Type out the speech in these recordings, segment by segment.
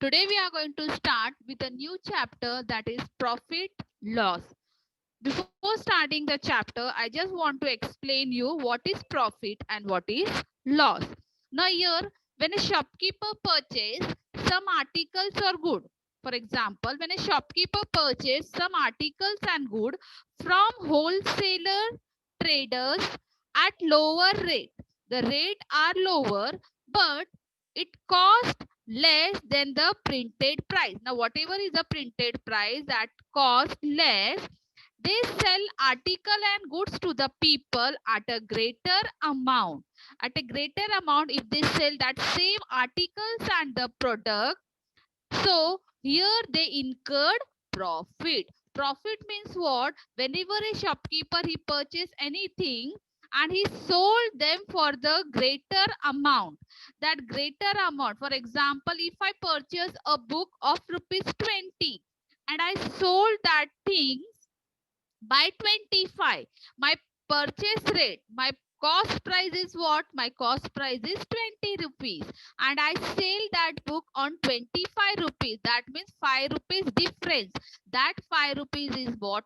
Today we are going to start with a new chapter, that is profit loss. Before starting the chapter, I just want to explain you what is profit and what is loss. Now here, when a shopkeeper purchases some articles or good, for example, when a shopkeeper purchases some articles and good from wholesaler traders at lower rate, the rate are lower, but it costs less than the printed price. Now whatever is the printed price that cost less, they sell article and goods to the people at a greater amount. At a greater amount, if they sell that same articles and the product, so here they incurred profit. Profit means what? Whenever a shopkeeper he purchased anything and he sold them for the greater amount. That greater amount, for example, if I purchase a book of rupees 20 and I sold that thing by 25, my purchase rate, my cost price is what? My cost price is 20 rupees and I sell that book on 25 rupees. That means 5 rupees difference. That 5 rupees is what?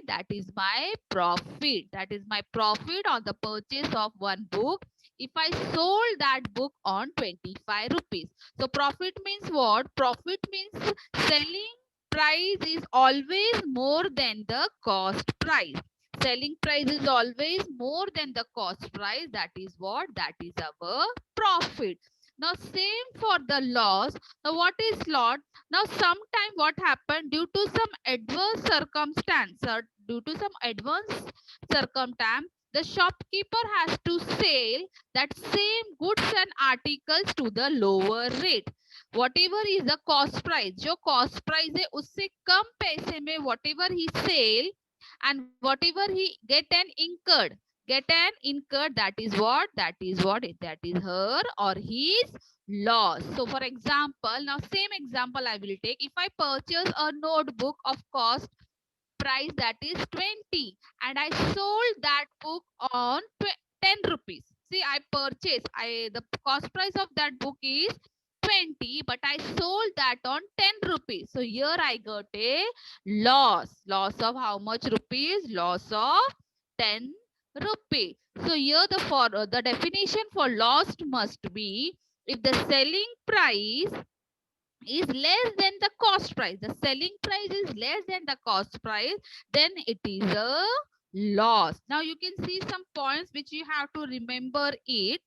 That is my profit. That is my profit on the purchase of one book if I sold that book on 25 rupees. So profit means what? Profit means selling price is always more than the cost price. Selling price is always more than the cost price. That is what? That is our profit. Now same for the loss. Now what is loss? Now sometime what happened due to some adverse circumstance or due to some adverse circumstance, the shopkeeper has to sell that same goods and articles to the lower rate. Whatever is the cost price, जो cost price है उससे कम पैसे में whatever he sell and whatever he get an incurred, that is what? That is her or his loss. So for example, now same example I will take. If I purchase a notebook of cost price that is 20 and I sold that book on 10 rupees. See, I purchased, the cost price of that book is 20, but I sold that on 10 rupees. So here I got a loss. Loss of how much rupees? Loss of 10 rupee. So here the definition for lost must be if the selling price is less than the cost price, the selling price is less than the cost price, then it is a loss. Now you can see some points which you have to remember it.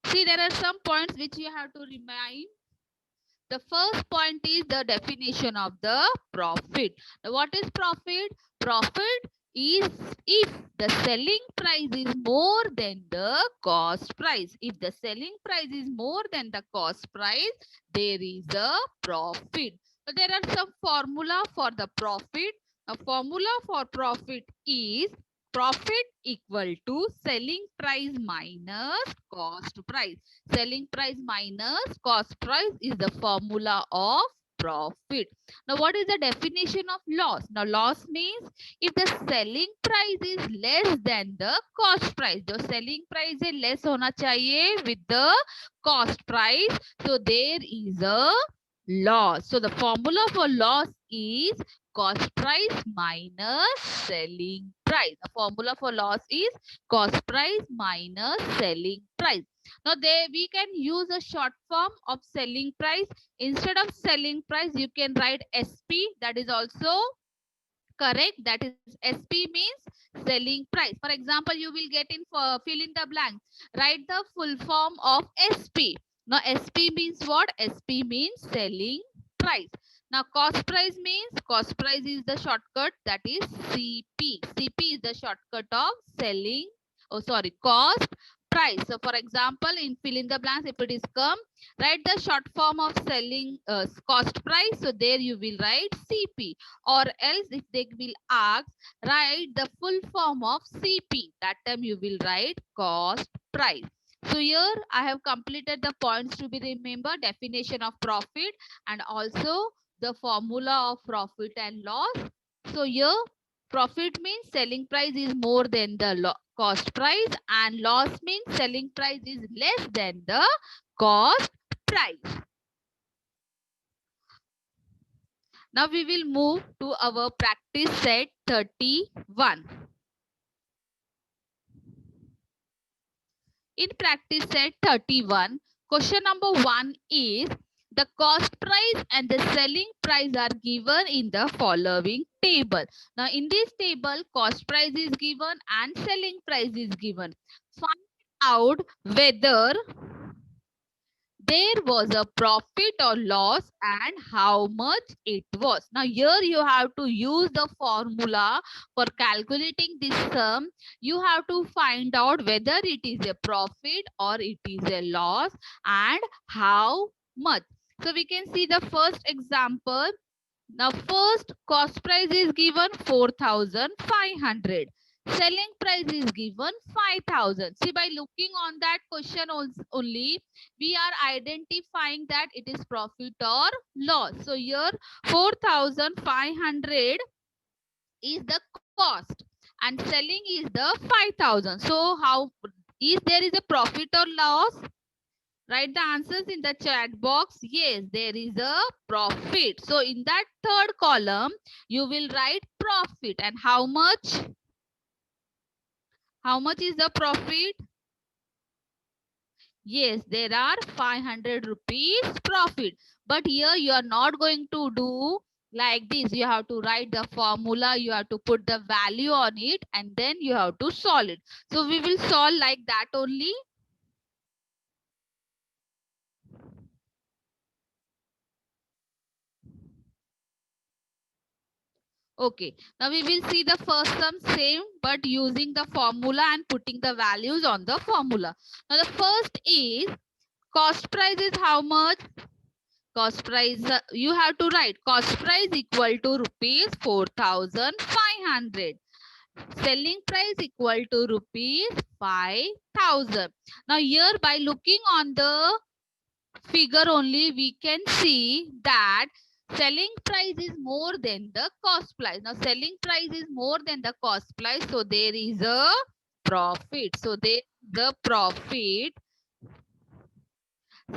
See, there are some points which you have to remind. The first point is the definition of the profit. Now, what is profit? Profit is if the selling price is more than the cost price. If the selling price is more than the cost price, there is a profit. So there are some formula for the profit. A formula for profit is profit equal to selling price minus cost price. Selling price minus cost price is the formula of profit. Now, what is the definition of loss? Now, loss means if the selling price is less than the cost price. The selling price is less होना चाहिए with the cost price. So, there is a loss. So, the formula for loss is cost price minus selling price. The formula for loss is cost price minus selling price. Now there we can use a short form of selling price. Instead of selling price, you can write SP. That is also correct. That is SP means selling price. For example, you will get in for fill in the blank. Write the full form of SP. Now SP means what? SP means selling price. Now cost price means cost price is the shortcut, that is CP. CP is the shortcut of selling. Oh sorry, cost price. So for example, in fill in the blanks, if it is come, write the short form of selling cost price. So there you will write CP, or else if they will ask, write the full form of CP. That time you will write cost price. So here I have completed the points to be remembered, definition of profit and also the formula of profit and loss. So here profit means selling price is more than the cost price and loss means selling price is less than the cost price. Now we will move to our practice set 31. In practice set 31, question number 1 is the cost price and the selling price are given in the following table. Now in this table, cost price is given and selling price is given. Find out whether there was a profit or loss and how much it was. Now here you have to use the formula for calculating this sum. You have to find out whether it is a profit or it is a loss and how much. So we can see the first example. Now first cost price is given 4,500. Selling price is given 5,000. See, by looking on that question only, we are identifying that it is profit or loss. So here 4,500 is the cost and selling is the 5,000. So how is there is a profit or loss? Write the answers in the chat box. Yes, there is a profit. So in that third column, you will write profit. And how much? How much is the profit? Yes, there are 500 rupees profit. But here you are not going to do like this. You have to write the formula. You have to put the value on it and then you have to solve it. So we will solve like that only. Okay, now we will see the first sum same but using the formula and putting the values on the formula. Now the first is cost price is how much? Cost price, you have to write cost price equal to rupees 4,500. Selling price equal to rupees 5,000. Now here by looking on the figure only we can see that selling price is more than the cost price. Now selling price is more than the cost price. So there is a profit. So there is the profit.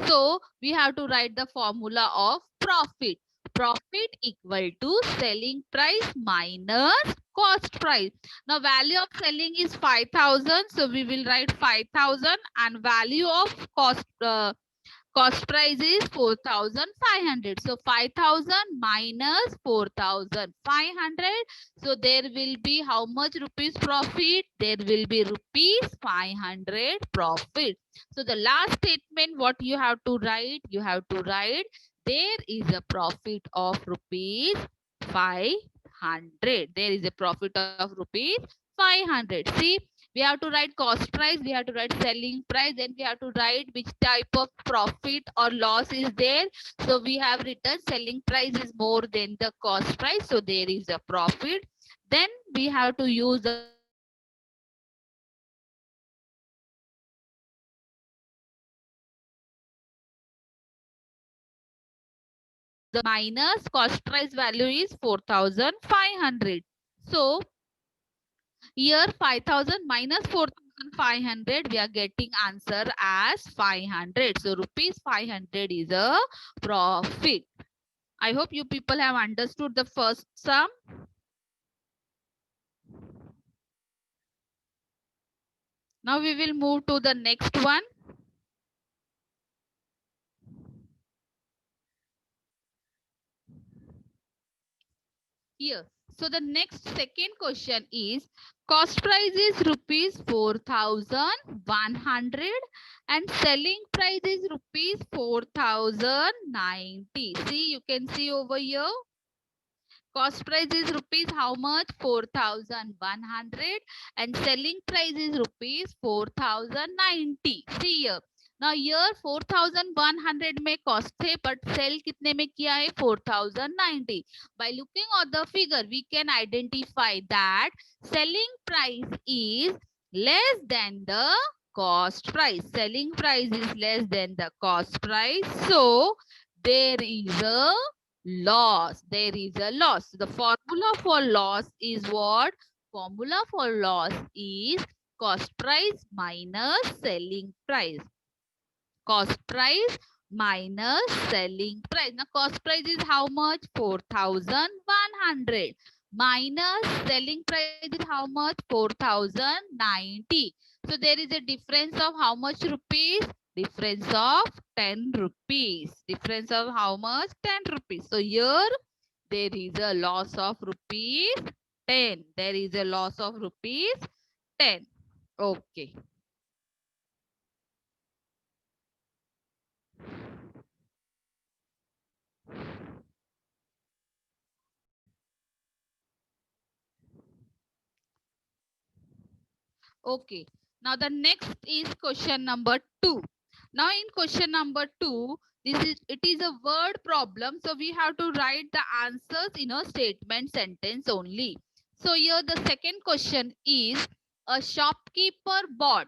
So we have to write the formula of profit. Profit equal to selling price minus cost price. Now value of selling is 5,000. So we will write 5,000 and value of cost price is 4,500. So 5,000 minus 4,500. So there will be how much rupees profit? There will be rupees 500 profit. So the last statement what you have to write? You have to write there is a profit of rupees 500. There is a profit of rupees 500. See, we have to write cost price, we have to write selling price, then we have to write which type of profit or loss is there. So we have written selling price is more than the cost price. So there is a profit. Then we have to use the formula of cost price equal to selling price minus cost price value is 4,500. So here 5,000 minus 4,500 we are getting answer as 500. So rupees 500 is a profit. I hope you people have understood the first sum. Now we will move to the next one. Here. So the next second question is cost price is rupees 4,100 and selling price is rupees 4,090. See, you can see over here. Cost price is rupees how much? 4,100 and selling price is rupees 4,090. See here. Now here 4,100 में cost थे but sell कितने में किया है 4,090. By looking at the figure we can identify that selling price is less than the cost price. Selling price is less than the cost price. So there is a loss. There is a loss. The formula for loss is what? Formula for loss is cost price minus selling price. cost price minus selling price. Now cost price is how much? 4,100 minus selling price is how much? 4,090. So there is a difference of how much rupees? Difference of 10 rupees. Difference of how much? 10 rupees. So here there is a loss of rupees 10. There is a loss of rupees 10. Okay. Okay. Now the next is question number 2. Now in question number 2, it is a word problem. So we have to write the answers in a statement sentence only. So here the second question is, a shopkeeper bought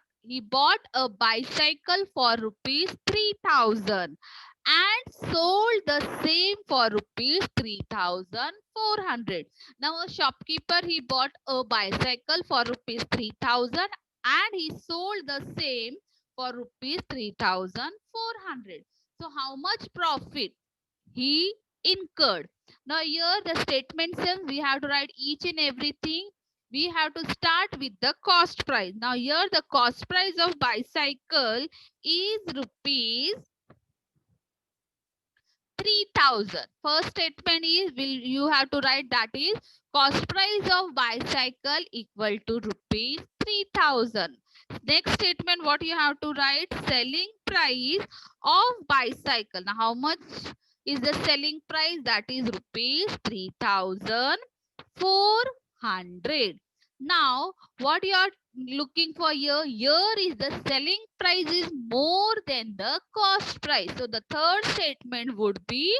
a bicycle for rupees 3,000 and sold the same for rupees 3,400. Now a shopkeeper, he bought a bicycle for rupees 3,000 and he sold the same for rupees 3,400. So how much profit he incurred? Now here the statement says we have to write each and everything. We have to start with the cost price. Now here the cost price of bicycle is rupees 3,000. First statement is, you have to write, that is cost price of bicycle equal to rupees 3,000. Next statement, what you have to write? Selling price of bicycle. Now how much is the selling price? That is rupees 3,400. Now what you are looking for here? Here is the selling price is more than the cost price. So the third statement would be,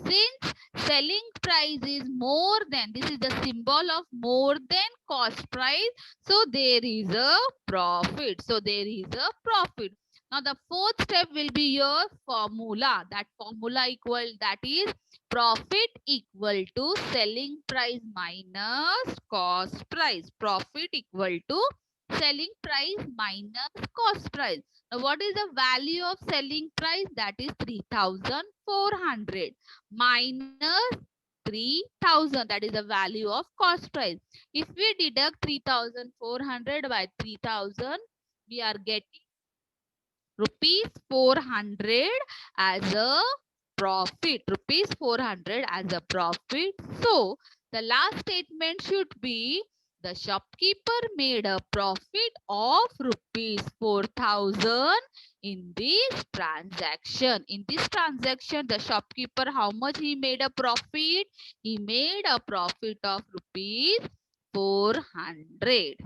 since selling price is more than, this is the symbol of more than cost price, so there is a profit. So there is a profit. Now the fourth step will be your formula. That formula equal, that is profit equal to selling price minus cost price. Profit equal to selling price minus cost price. Now what is the value of selling price? That is 3,400 minus 3,000. That is the value of cost price. If we deduct 3,400 by 3,000, we are getting rupees 400 as a profit. Rupees 400 as a profit. So the last statement should be, the shopkeeper made a profit of rupees 4,000 in this transaction. In this transaction, the shopkeeper, how much he made a profit? He made a profit of rupees 400.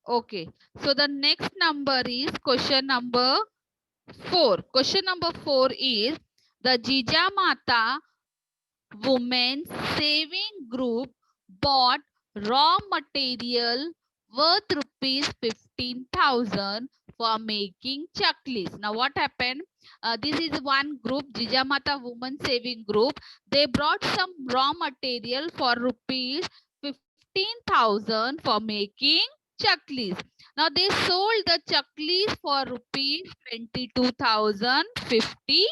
Okay, so the next number is question number 4. Question number 4 is, the Jijamata Women's Saving Group bought raw material worth rupees 15,000 for making chaklis. Now what happened? This is one group, Jijamata Women Saving Group. They brought some raw material for rupees 15,000 for making chaklis. Now they sold the chaklis for rupees 22,050.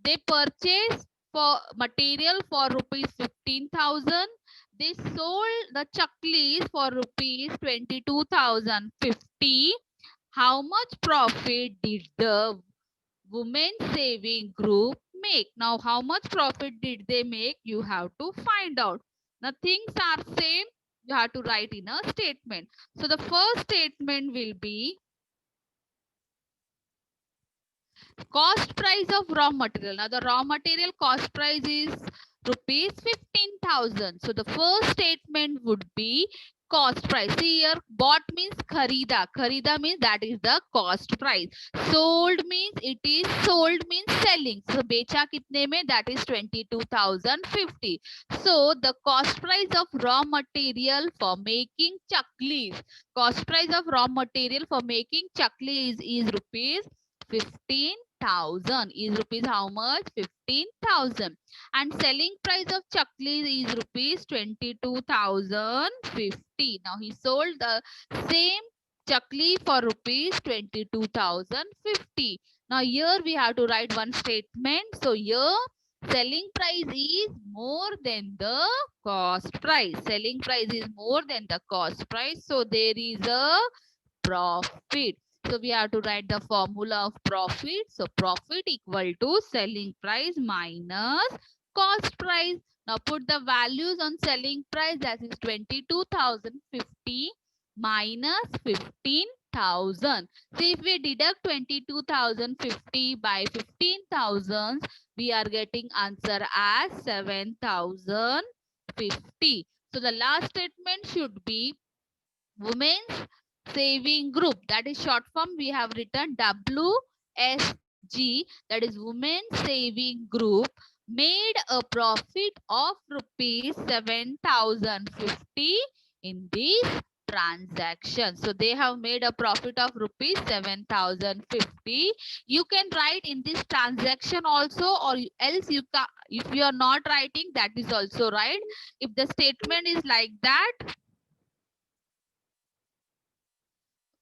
They purchased for material for rupees 15,000. They sold the chaklis for rupees 22,050. How much profit did the women saving group make? Now how much profit did they make? You have to find out. Now things are same. You have to write in a statement. So the first statement will be, cost price of raw material. Now the raw material cost price is rupees 15,000. So the first statement would be, cost price. See here, bought means kharida. Kharida means that is the cost price. Sold means it is sold means selling. So becha kitne mein? That is 22,050. So the cost price of raw material for making chaklis. Cost price of raw material for making chaklis is rupees 15,000. Is rupees how much? 15,000. And selling price of chaklis is rupees 22,050. Now he sold the same chakli for rupees 22,050. Now here we have to write one statement. So here selling price is more than the cost price. Selling price is more than the cost price. So there is a profit. So we have to write the formula of profit. So profit equal to selling price minus cost price. Now put the values on selling price, that is 22,050 minus 15,000. So if we deduct 22,050 by 15,000, we are getting answer as 7,050. So the last statement should be Women's Saving Group. That is short form. We have written WSG. That is Women's Saving Group made a profit of rupees 7,050 in this transaction. So they have made a profit of rupees 7,050. You can write in this transaction also, or else you can, if you are not writing, that is also right. If the statement is like that,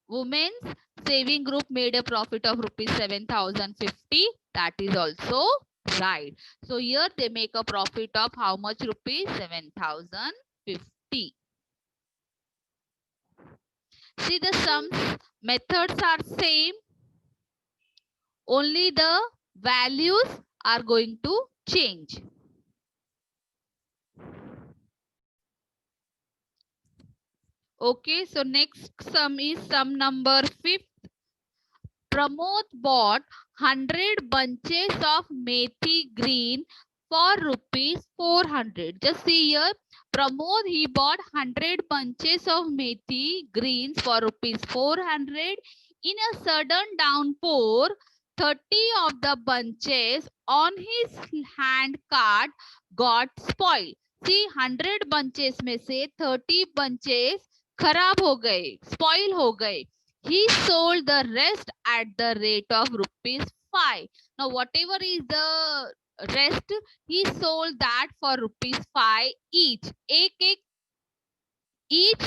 Women's Saving Group made a profit of rupees 7,050. That is also right. So here they make a profit of how much rupees? 7,050. See, the sums methods are same. Only the values are going to change. Okay, so next sum is sum number 5th. Pramod bought 100 bunches of methi green for rupees 400. Just see here, Pramod, he bought 100 bunches of methi greens for rupees 400. In a sudden downpour, 30 of the bunches on his hand cart got spoiled. See, 100 bunches में से 30 bunches खराब हो गए, spoil हो गए. He sold the rest at the rate of rupees 5. Now, whatever is the rest, he sold that for rupees 5 each. Each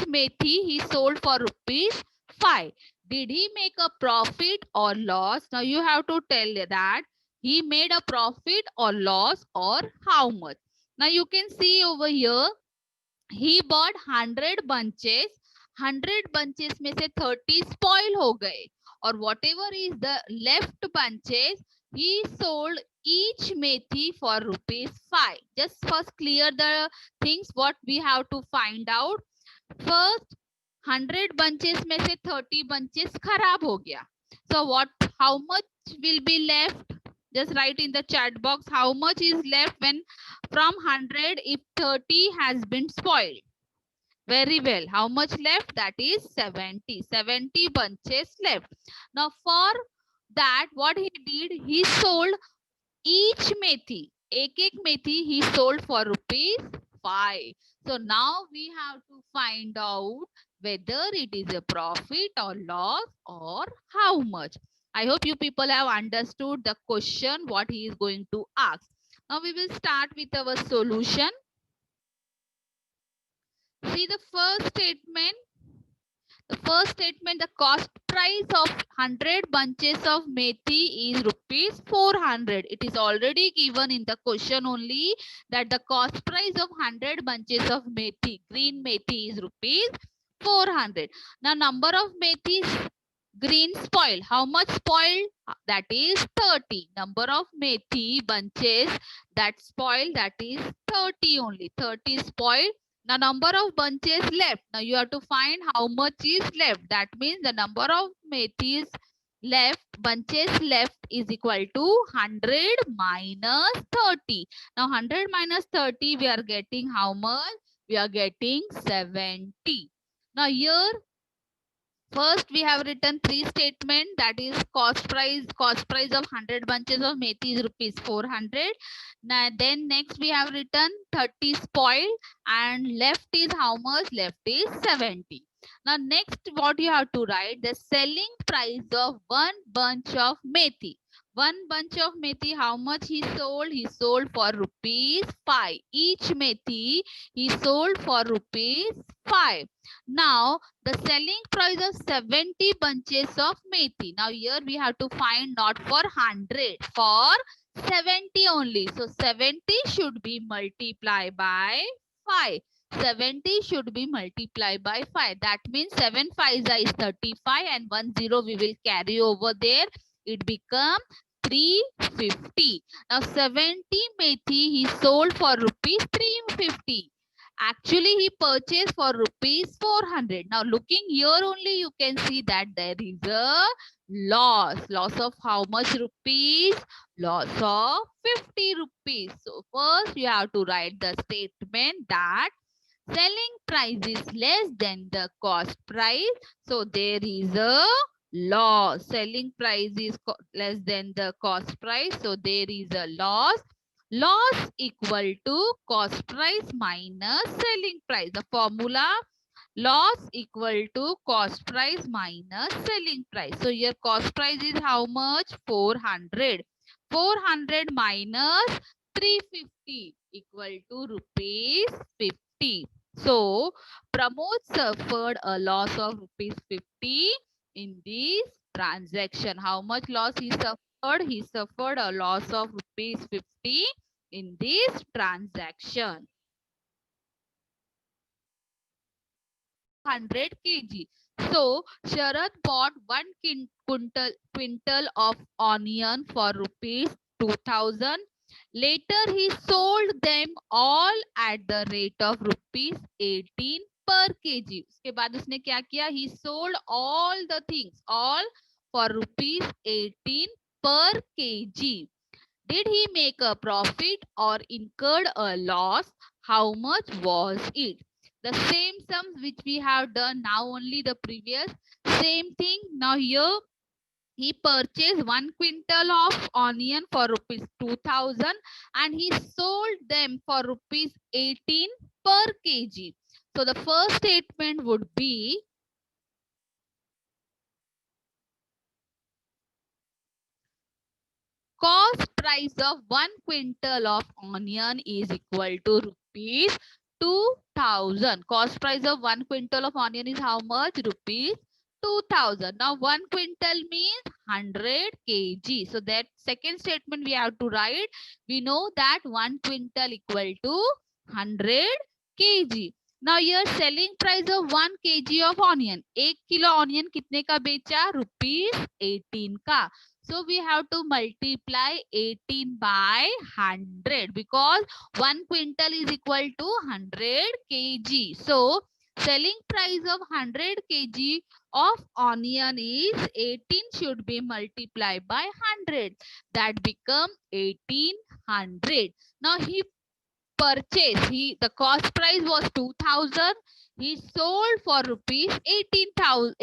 methi he sold for rupees 5. Did he make a profit or loss? Now, you have to tell that he made a profit or loss or how much. Now, you can see over here, he bought 100 bunches. 100 bunches में से 30 spoil हो गए, और whatever is the left bunches, he sold each methi for rupees 5. Just first clear the things what we have to find out. First, 100 bunches में से 30 bunches खराब हो गया. So what? How much will be left? Just write in the chat box how much is left when from 100 if 30 has been spoiled. Very well. How much left? That is 70. 70 bunches left. Now for that, what he did, he sold each methi. Ek methi he sold for rupees 5. So now we have to find out whether it is a profit or loss or how much. I hope you people have understood the question what he is going to ask. Now we will start with our solution. See the first statement. The first statement, the cost price of 100 bunches of methi is rupees 400. It is already given in the question only that the cost price of 100 bunches of methi, green methi, is rupees 400. Now number of methis green spoiled. How much spoiled? That is 30. Number of methi bunches that spoiled, that is 30 only. 30 spoiled. Now number of bunches left. Now you have to find how much is left. That means the number of methis left, bunches left is equal to 100 minus 30. Now 100 minus 30, we are getting how much? We are getting 70. Now here first we have written three statement, that is cost price of 100 bunches of methi is rupees 400. Now then next we have written 30 spoiled and left is how much? Left is 70. Now next what you have to write, the selling price of one bunch of methi. One bunch of methi, how much he sold? He sold for rupees 5. Each methi he sold for rupees 5. Now the selling price of 70 bunches of methi. Now here we have to find not for 100, for 70 only. So 70 should be multiplied by 5. 70 should be multiplied by 5. That means 7 5 is 35 and 1 0 we will carry over there. It becomes 350. Now 70 methi he sold for rupees 350. Actually he purchased for rupees 400. Now looking here only you can see that there is a loss. Loss of how much rupees? Loss of 50 rupees. So first you have to write the statement that selling price is less than the cost price. So there is a loss. Selling price is less than the cost price. So there is a loss. Loss equal to cost price minus selling price. The formula, loss equal to cost price minus selling price. So here cost price is how much? 400. 400 minus 350 equal to rupees 50. So Pramod suffered a loss of rupees 50 in this transaction. How much loss he suffered? He suffered a loss of rupees 50 in this transaction. 100 kg. So Sharad bought one quintal of onion for rupees 2000. Later he sold them all at the rate of rupees 18 per kg. उसके बाद उसने क्या किया? He sold all the things all for rupees 18 per kg. Did he make a profit or incurred a loss? How much was it? The same sums which we have done now, only the previous same thing. Now here he purchased 1 quintal of onion for rupees 2000 and he sold them for rupees 18 per kg. So the first statement would be cost price of 1 quintal of onion is equal to rupees 2000. Cost price of 1 quintal of onion is how much? Rupees 2000. Now 1 quintal means 100 kg. So that second statement we have to write. We know that 1 quintal equal to 100 kg. Now here selling price of 1 kg of onion. 1 kilo onion कितने का बेचा? Rupees 18 का. So we have to multiply 18 by 100 because 1 quintal is equal to 100 kg. So selling price of 100 kg of onion is 18 should be multiplied by 100. That become 1800. Now he purchase, the cost price was 2000, he sold for rupees 2000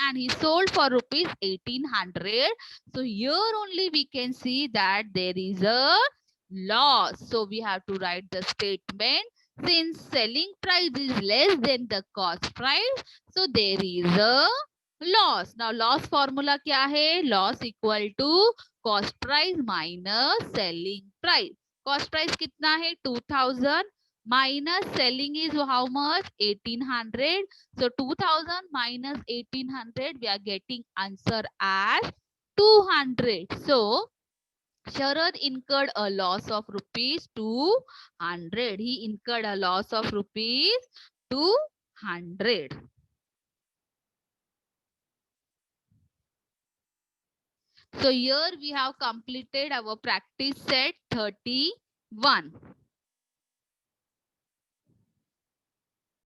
and he sold for rupees 1800. So here only we can see that there is a loss. So we have to write the statement, since selling price is less than the cost price, so there is a loss. Now loss formula क्या है? Loss equal to cost price minus selling price. Cost price कितना है? 2000 minus selling is how much? 1800. So 2000 minus 1800 we are getting answer as 200. So Sharad incurred a loss of rupees 200. He incurred a loss of rupees 200. So here we have completed our practice set 31.